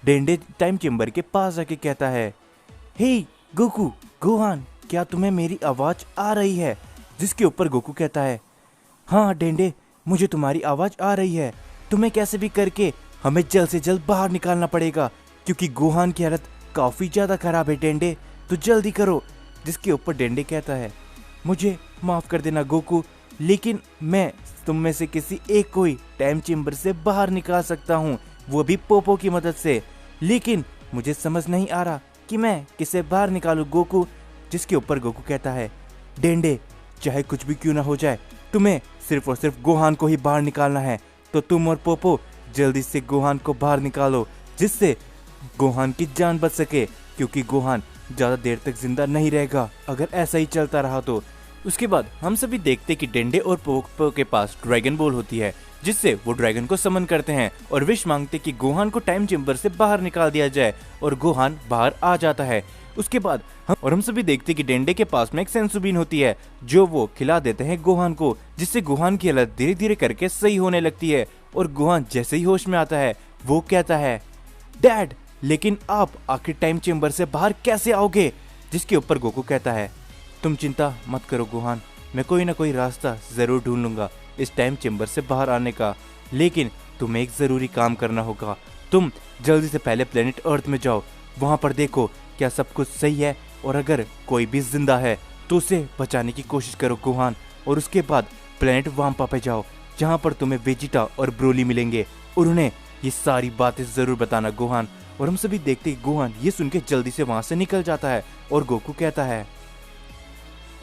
डेंडे time chamber के पास आके कहता है, हे गोकू, गोहान, क्या तुम्हें मेरी आवाज आ रही है? जिसके ऊपर गोकू कहता है, हाँ डेंडे, मुझे तुम्हारी आवाज आ रही है। तुम्हें कैसे भी करके हमें जल्द से जल्द बाहर निकालना पड़ेगा, क्योंकि गोहान की हालत काफी ज्यादा खराब है डेंडे, तो जल्दी करो। जिसके ऊपर डेंडे कहता है, मुझे माफ कर देना गोकू, लेकिन मैं तुम में से किसी एक को ही टाइम चेम्बर से बाहर निकाल सकता हूँ, वो भी पोपो की मदद से। लेकिन मुझे समझ नहीं आ रहा कि मैं किसे बाहर निकालूं गोकू। जिसके ऊपर गोकू कहता है, डेंडे, चाहे कुछ भी क्यों ना हो जाए, तुम्हें सिर्फ और सिर्फ गोहान को ही बाहर निकालना है। तो तुम और पोपो जल्दी से गोहान को बाहर निकालो, जिससे गोहान की जान बच सके, क्योंकि गोहान ज्यादा देर तक जिंदा नहीं रहेगा अगर ऐसा ही चलता रहा तो। उसके बाद हम सभी देखते कि डेंडे और पोपो के पास ड्रैगन बॉल होती है, जिससे वो ड्रैगन को समन करते हैं और विश मांगते कि गोहान को टाइम चेम्बर से बाहर निकाल दिया जाए, और गोहान बाहर आ जाता है। उसके बाद हम सभी देखते कि डेंडे के पास में एक सेंसुबीन होती है, जो वो खिला देते हैं गोहान को, जिससे गोहान की हालत धीरे धीरे करके सही होने लगती है। और गोहान जैसे ही होश में आता है, वो कहता है, डैड, लेकिन आप आखिर टाइम चेम्बर से बाहर कैसे आओगे? जिसके ऊपर गोकू कहता है, तुम चिंता मत करो गोहान, मैं कोई ना कोई रास्ता जरूर ढूंढ लूंगा इस टाइम चेम्बर से बाहर आने का। लेकिन तुम्हें एक जरूरी काम करना होगा। तुम जल्दी से पहले प्लेनेट अर्थ में जाओ, वहां पर देखो क्या सब कुछ सही है, और अगर कोई भी जिंदा है तो उसे बचाने की कोशिश करो गोहान। और उसके बाद प्लेनेट वाम्पा पे जाओ, जहाँ पर तुम्हें वेजिटा और ब्रोली मिलेंगे, और उन्हें ये सारी बातें जरूर बताना गोहान। और हम सभी देखते हैं गोहान ये सुन के जल्दी से वहां से निकल जाता है। और गोकू कहता है,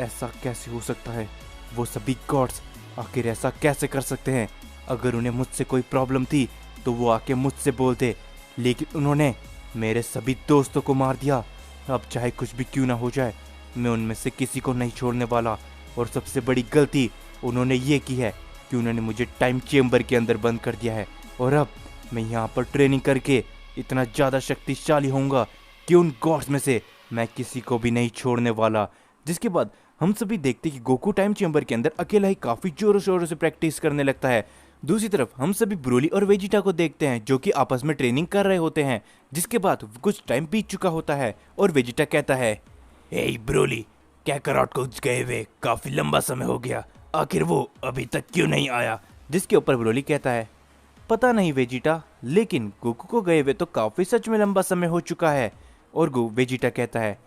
ऐसा कैसे हो सकता है? वो सभी गॉड्स आखिर ऐसा कैसे कर सकते हैं? अगर उन्हें मुझसे कोई प्रॉब्लम थी तो वो आके मुझसे बोलते, लेकिन उन्होंने मेरे सभी दोस्तों को मार दिया। अब चाहे कुछ भी क्यों ना हो जाए, मैं उनमें से किसी को नहीं छोड़ने वाला। और सबसे बड़ी गलती उन्होंने ये की है कि उन्होंने मुझे टाइम चेम्बर के अंदर बंद कर दिया है, और अब मैं यहाँ पर ट्रेनिंग करके इतना ज़्यादा शक्तिशाली होऊंगा कि उन गॉड्स में से मैं किसी को भी नहीं छोड़ने वाला। जिसके बाद हम सभी देखते कि गोकू टाइम चेम्बर के अंदर अकेला ही काफी जोरों शोरों से प्रैक्टिस करने लगता है। दूसरी तरफ हम सभी ब्रोली और वेजिटा को देखते हैं, जो कि आपस में ट्रेनिंग कर रहे होते हैं। जिसके बाद कुछ टाइम बीत चुका होता है और वेजिटा कहता है, हे ब्रोली, कैकरॉट को गए हुए काफी लंबा समय हो गया, आखिर वो अभी तक क्यों नहीं आया? जिसके ऊपर ब्रोली कहता है, पता नहीं वेजिटा, लेकिन गोकू को गए हुए तो काफी सच में लंबा समय हो चुका है। और वेजिटा कहता है,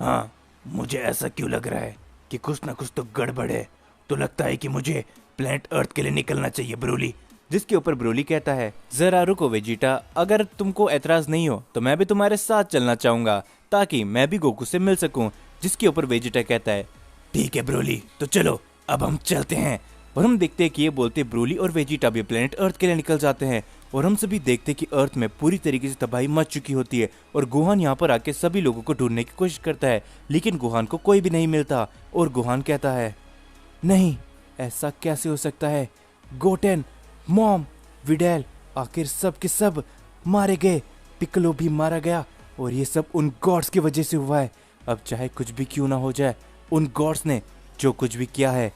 हाँ, मुझे ऐसा क्यों लग रहा है कि कुछ ना कुछ तो गड़बड़ है, तो लगता है कि मुझे प्लेनेट अर्थ के लिए निकलना चाहिए ब्रोली। जिसके ऊपर ब्रोली कहता है, जरा रुको वेजिटा, अगर तुमको ऐतराज नहीं हो तो मैं भी तुम्हारे साथ चलना चाहूंगा, ताकि मैं भी गोकू से मिल सकूं। जिसके ऊपर वेजिटा कहता है, ठीक है ब्रोली, तो चलो अब हम चलते हैं। और हम देखते हैं कि ये बोलते ब्रोली और वेजिटा भी प्लेनेट अर्थ के लिए निकल जाते हैं। और हम सभी देखते हैं कि अर्थ में पूरी तरीके से तबाही मच चुकी होती है, और गोहान यहाँ पर आके सभी लोगों को ढूंढने की कोशिश करता है, लेकिन गोहान को कोई भी नहीं मिलता। और गोहान कहता है, नहीं, ऐसा कैसे हो सकता है? गोटेन, मॉम, विडेल, आखिर सब के सब मारे गए, पिकलो भी मारा गया, और ये सब उन गॉड्स की वजह से हुआ है। अब चाहे कुछ भी क्यों ना हो जाए, उन गॉड्स ने जो कुछ भी किया है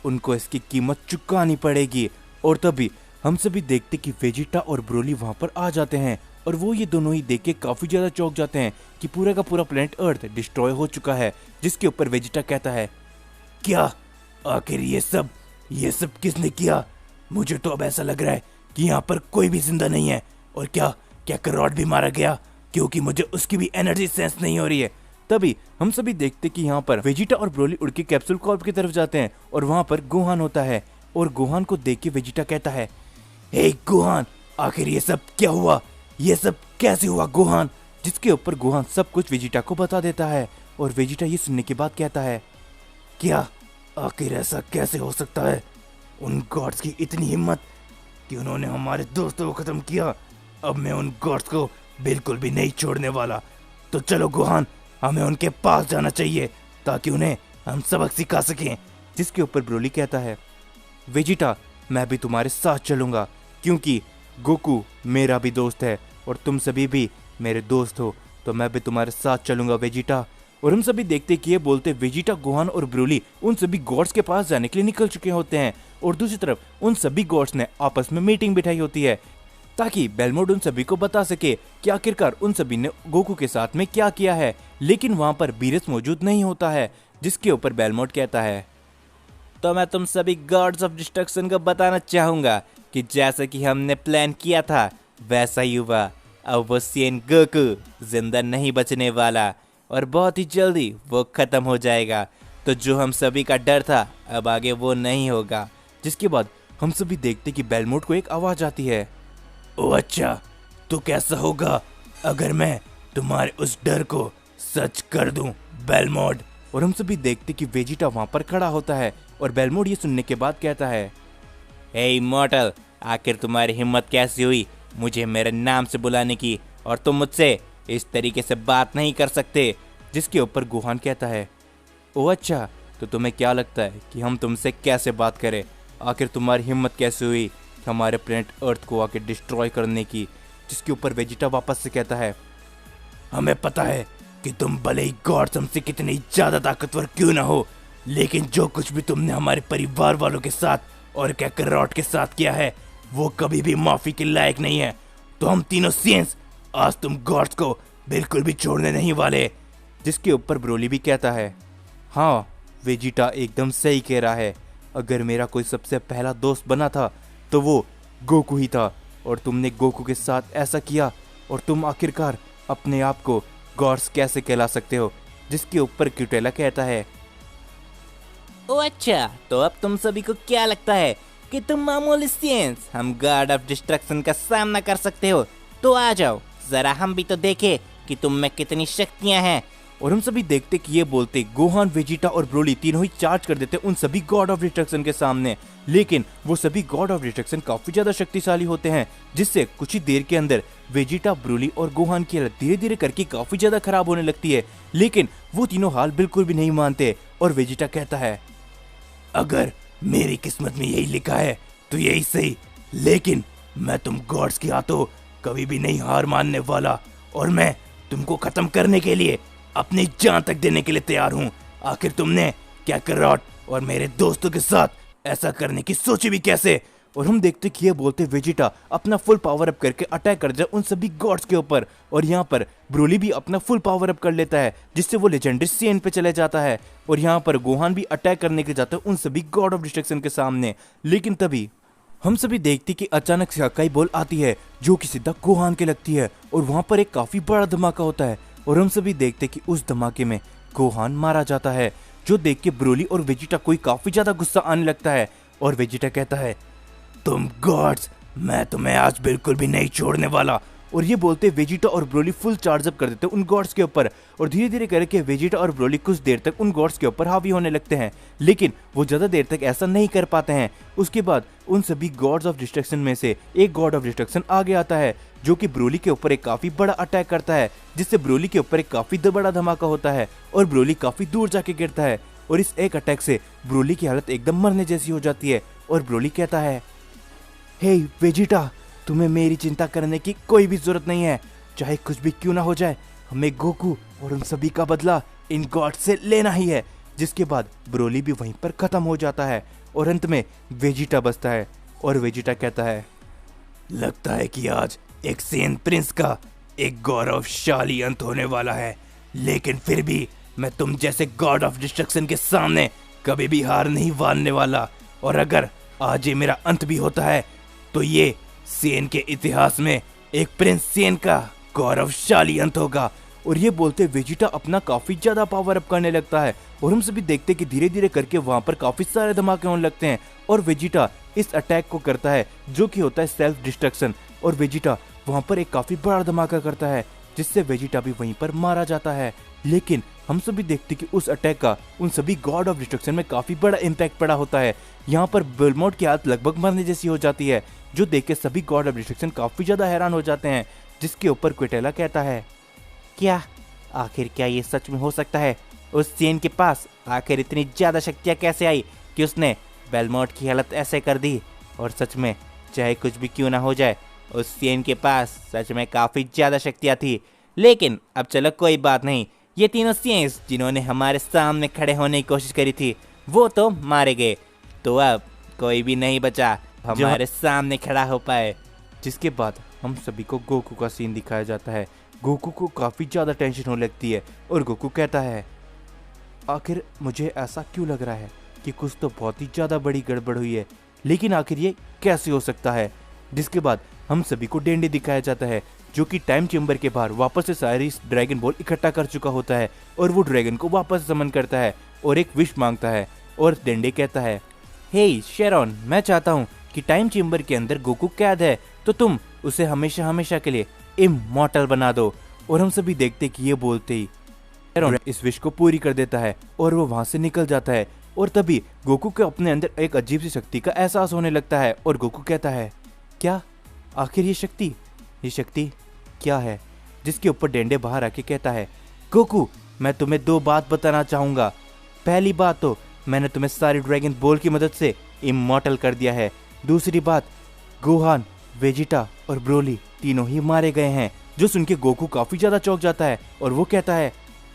उनको इसकी कीमत चुकानी पड़ेगी। और तभी हम सभी देखते कि वेजिटा और ब्रोली वहां पर आ जाते हैं, और वो ये दोनों ही देख के काफी ज्यादा चौंक जाते हैं कि पूरा का पूरा प्लेनेट अर्थ डिस्ट्रॉय हो चुका है। जिसके ऊपर वेजिटा कहता है, क्या आखिर ये सब किसने किया? मुझे तो अब ऐसा लग रहा है कि यहाँ पर कोई भी जिंदा नहीं है। और क्या कैकरॉट भी मारा गया? क्योंकि मुझे उसकी भी एनर्जी सेंस नहीं हो रही है। तभी हम सभी देखते कि यहाँ पर वेजिटा और ब्रोली उड़ के कैप्सूल कॉर्प की तरफ जाते हैं, और वहां पर गोहान होता है। और गोहान को देख के वेजिटा कहता है, हे गोहान, आखिर ये सब क्या हुआ? ये सब कैसे हुआ गोहान? जिसके ऊपर गोहान सब कुछ वेजिटा को बता देता है। और वेजिटा ये सुनने के बाद कहता है, क्या आखिर ऐसा कैसे हो सकता है? उन गॉड्स की इतनी हिम्मत कि उन्होंने हमारे दोस्तों को खत्म किया। अब मैं उन गॉड्स को बिल्कुल भी नहीं छोड़ने वाला। तो चलो गोहान, हमें उनके पास जाना चाहिए ताकि उन्हें हम सबक सिखा सकें। जिसके ऊपर ब्रोली कहता है, वेजिटा, मैं भी तुम्हारे साथ चलूंगा, क्योंकि गोकू मेरा भी दोस्त है और तुम सभी भी मेरे दोस्त हो, तो मैं भी तुम्हारे साथ चलूंगा वेजिटा। और हम सभी देखते कि ये बोलते वेजिटा, गोहान और ब्रोली उन सभी गॉड्स के पास जाने के लिए निकल चुके होते हैं। और दूसरी तरफ उन सभी गॉड्स ने आपस में मीटिंग बिठाई होती है, ताकि बेलमोड उन सभी को बता सके कि आखिरकार उन सभी ने गोकू के साथ में क्या किया है। लेकिन वहाँ पर बीरस मौजूद नहीं होता है, जिसके ऊपर बेलमोड कहता है, तो मैं तुम सभी गॉड्स ऑफ डिस्ट्रक्शन को बताना चाहूंगा कि जैसा कि हमने प्लान किया था वैसा ही हुआ। अब वो सेन गोकू जिंदा नहीं बचने वाला और बहुत ही जल्दी वो खत्म हो जाएगा। तो जो हम सभी का डर था अब आगे वो नहीं होगा। जिसके बाद हम सभी देखते कि बेलमोड को एक आवाज आती है, ओ अच्छा, तो कैसा होगा अगर मैं तुम्हारे उस डर को सच कर दूं बेलमोड। और हम सभी देखते कि वेजिटा वहां पर खड़ा होता है और बेलमोड ये सुनने के बाद कहता है, हे इमॉर्टल, आखिर तुम्हारी हिम्मत कैसी हुई मुझे मेरे नाम से बुलाने की, और तुम मुझसे इस तरीके से बात नहीं कर सकते। जिसके ऊपर गोहान कहता है, ओ अच्छा, तो तुम्हें क्या लगता है कि हम तुमसे कैसे बात करें? आखिर तुम्हारी हिम्मत कैसे हुई कि हमारे प्लेनेट अर्थ को आके डिस्ट्रॉय करने की? जिसके ऊपर वेजिटा वापस से कहता है, हमें पता है कि तुम भले ही गॉड्स हमसे कितनी ज्यादा ताकतवर क्यों ना हो, लेकिन जो कुछ भी तुमने हमारे परिवार वालों के साथ और कैकरॉट के साथ किया है वो कभी भी माफी के लायक नहीं है। तो हम तीनों सेंस आज तुम गॉड्स को बिल्कुल भी छोड़ने नहीं वाले। जिसके ऊपर ब्रोली भी कहता है, हाँ वेजिटा एकदम सही कह रहा है। अगर मेरा कोई सबसे पहला दोस्त बना था तो वो गोकू ही था, और तुमने गोकू के साथ ऐसा किया और तुम आखिरकार अपने आप को गॉड्स कैसे कहला सकते हो? जिसके ऊपर क्यूटेला कहता है, ओ अच्छा, तो अब तुम सभी को क्या लगता है कि तुम मामूली सेंस हम गॉड ऑफ डिस्ट्रक्शन का सामना कर सकते हो? तो आ जाओ, जरा हम भी तो देखें कि तुम में कितनी शक्तियां हैं। और हम सभी देखते कि ये बोलते गोहान, वेजिटा और ब्रोली तीनों ही चार्ज कर देते उन सभी गॉड ऑफ डिस्ट्रक्शन के सामने। लेकिन वो सभी गॉड ऑफ डिस्ट्रक्शन काफी ज्यादा शक्तिशाली होते हैं, जिससे कुछ ही देर के अंदर वेजिटा, ब्रोली और गोहान की हालत धीरे धीरे करके काफी ज्यादा खराब होने लगती है। लेकिन वो तीनों हाल बिल्कुल भी नहीं मानते और वेजिटा कहता है, अगर मेरी किस्मत में यही लिखा है तो यही सही, लेकिन मैं तुम गॉड्स के हाथों कभी भी नहीं हार मानने वाला, और मैं तुमको खत्म करने के लिए अपनी जान तक देने के लिए तैयार हूँ। आखिर तुमने कैकरॉट और मेरे दोस्तों के साथ ऐसा करने की सोची भी कैसे? और हम देखते कि ये बोलते वेजिटा अपना फुल पावर अप करके अटैक कर जाए उन सभी गॉड्स के ऊपर, और यहाँ पर ब्रोली भी अपना फुल पावर अप कर लेता है, जिससे वो लेजेंडरी सेन पे चले जाता है। और यहाँ पर गोहान भी अटैक करने के लिए जाता है उन सभी गॉड ऑफ डिस्ट्रक्शन के सामने। लेकिन तभी हम सभी देखते कि अचानक से अकाई बॉल आती है जो कि सीधा गोहान के लगती है, और वहाँ पर एक काफी बड़ा धमाका होता है। और हम सभी देखते कि उस धमाके में गोहान मारा जाता है, जो देख के ब्रोली और वेजिटा को काफी ज्यादा गुस्सा आने लगता है। और वेजिटा कहता है, तुम गॉड्स, मैं तुम्हें आज बिल्कुल भी नहीं छोड़ने वाला। और ये बोलते वेजिटा और ब्रोली फुल चार्ज अप कर देते उन गॉड्स के ऊपर, और धीरे धीरे करके वेजिटा और ब्रोली कुछ देर तक उन गॉड्स के ऊपर हावी होने लगते हैं। लेकिन वो ज्यादा देर तक ऐसा नहीं कर पाते हैं। उसके बाद उन सभी गॉड्स ऑफ डिस्ट्रक्शन में से एक गॉड ऑफ डिस्ट्रक्शन आगे आता है, जो कि ब्रोली के ऊपर एक काफी बड़ा अटैक करता है, जिससे ब्रोली के ऊपर एक काफी बड़ा धमाका होता है और ब्रोली काफी दूर जाके गिरता है। और इस एक अटैक से ब्रोली की हालत एकदम मरने जैसी हो जाती है। और ब्रोली कहता है, हे वेजिटा, तुम्हें मेरी चिंता करने की कोई भी जरूरत नहीं है। चाहे कुछ भी क्यों ना हो जाए, हमें गोकू और उन सभी का बदला इन गॉड से लेना ही है। जिसके बाद ब्रोली भी वहीं पर खत्म हो जाता है और अंत में वेजिटा बचता है। और वेजिटा कहता है, लगता है कि आज एक सेन प्रिंस का एक गौरवशाली अंत होने वाला है, लेकिन फिर भी मैं तुम जैसे गॉड ऑफ डिस्ट्रक्शन के सामने कभी भी हार नहीं मानने वाला। और अगर आज ये मेरा अंत भी होता है तो ये सेन के इतिहास में एक प्रिंस सेन का गौरवशाली अंत होगा। और ये बोलते वेजिटा अपना काफी ज्यादा पावर अप करने लगता है, और हम सभी देखते कि धीरे धीरे करके वहां पर काफी सारे धमाके होने लगते हैं। और वेजिटा इस अटैक को करता है जो कि होता है सेल्फ डिस्ट्रक्शन, और वेजिटा वहां पर एक काफी बड़ा धमाका करता है, जिससे वेजिटा भी वहीं पर मारा जाता है। लेकिन हम सभी देखते कि उस अटैक का उन सभी गॉड ऑफ डिस्ट्रक्शन में काफी बड़ा इम्पैक्ट पड़ा होता है। यहाँ पर बेलमोड की हालत लगभग मरने जैसी हो जाती है, जो देख के सभी गॉड ऑफ डिस्ट्रक्शन काफी ज्यादा हैरान हो जाते हैं। जिसके ऊपर क्विटेला कहता है, क्या आखिर क्या ये सच में हो सकता है? उस सेन के पास आखिर इतनी ज्यादा शक्तियां कैसे आई कि उसने बेलमोड की हालत ऐसे कर दी? और सच में चाहे कुछ भी क्यों ना हो जाए, उस सेन के पास सच में काफी ज्यादा शक्तियां थी। लेकिन अब चलो कोई बात नहीं, ये तीनों सेंस जिन्होंने हमारे सामने खड़े होने की कोशिश करी थी वो तो मारे गए, तो अब कोई भी नहीं बचा हमारे सामने खड़ा हो पाए। जिसके बाद हम सभी को गोकू का सीन दिखाया जाता है। गोकू को काफ़ी ज़्यादा टेंशन होने लगती है और गोकू कहता है, आखिर मुझे ऐसा क्यों लग रहा है कि कुछ तो बहुत ही ज़्यादा बड़ी गड़बड़ हुई है, लेकिन आखिर ये कैसे हो सकता है। जिसके बाद हम सभी को डेंडे दिखाया जाता है जो कि टाइम चेम्बर के बाहर वापस से सारी ड्रैगन बॉल इकट्ठा कर चुका होता है और वो ड्रैगन को वापस समन करता है और एक विश मांगता है। और डेंडे कहता है, हे शेरॉन, मैं चाहता हूँ कि टाइम चेम्बर के अंदर गोकू कैद है तो तुम उसे हमेशा हमेशा के लिए इमॉर्टल बना दो। और हम सभी देखते कि ये बोलते ही शेरॉन इस विश को पूरी कर देता है और वो वहां से निकल जाता है। और तभी गोकू के अपने अंदर एक अजीब सी शक्ति का एहसास होने लगता है और गोकू कहता है, क्या आखिर ये शक्ति क्या है। जिसके ऊपर डेंडे बाहर आके कहता है, गोकू मैं तुम्हें दो बात बताना चाहूंगा। पहली बात तो मैंने तुम्हें सारी ड्रैगन बॉल की मदद से इमॉर्टल कर दिया है। दूसरी बात, गोहान, वेजिटा और ब्रोली तीनों ही मारे गए हैं। जो सुन के गोकू काफी ज्यादा चौंक जाता है और वो कहता है,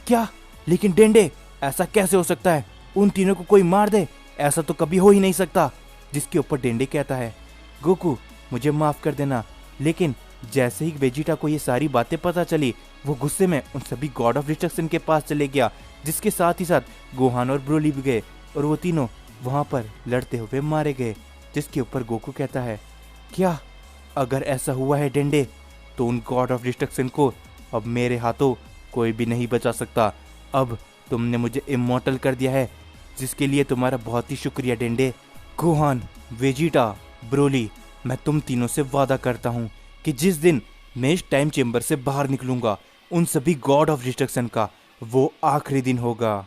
क्या, लेकिन डेंडे ऐसा कैसे हो सकता है, उन तीनों को कोई मार दे, ऐसा तो कभी हो ही नहीं सकता। जिसके ऊपर डेंडे कहता है, गोकू मुझे माफ कर देना, लेकिन जैसे ही वेजिटा को ये सारी बातें पता चली वो गुस्से में उन सभी गॉड ऑफ डिस्ट्रक्शन के पास चले गया, जिसके साथ ही साथ गोहान और ब्रोली भी गए और वो तीनों वहां पर लड़ते हुए मारे गए। जिसके ऊपर गोकू कहता है, क्या अगर ऐसा हुआ है डेंडे तो उन गॉड ऑफ डिस्ट्रक्शन को अब मेरे हाथों कोई भी नहीं बचा सकता। अब तुमने मुझे इमॉर्टल कर दिया है, जिसके लिए तुम्हारा बहुत ही शुक्रिया डेंडे। गोहान, वेजिटा, ब्रोली, मैं तुम तीनों से वादा करता हूँ कि जिस दिन मैं इस टाइम चेम्बर से बाहर निकलूंगा उन सभी गॉड ऑफ डिस्ट्रक्शन का वो आखिरी दिन होगा।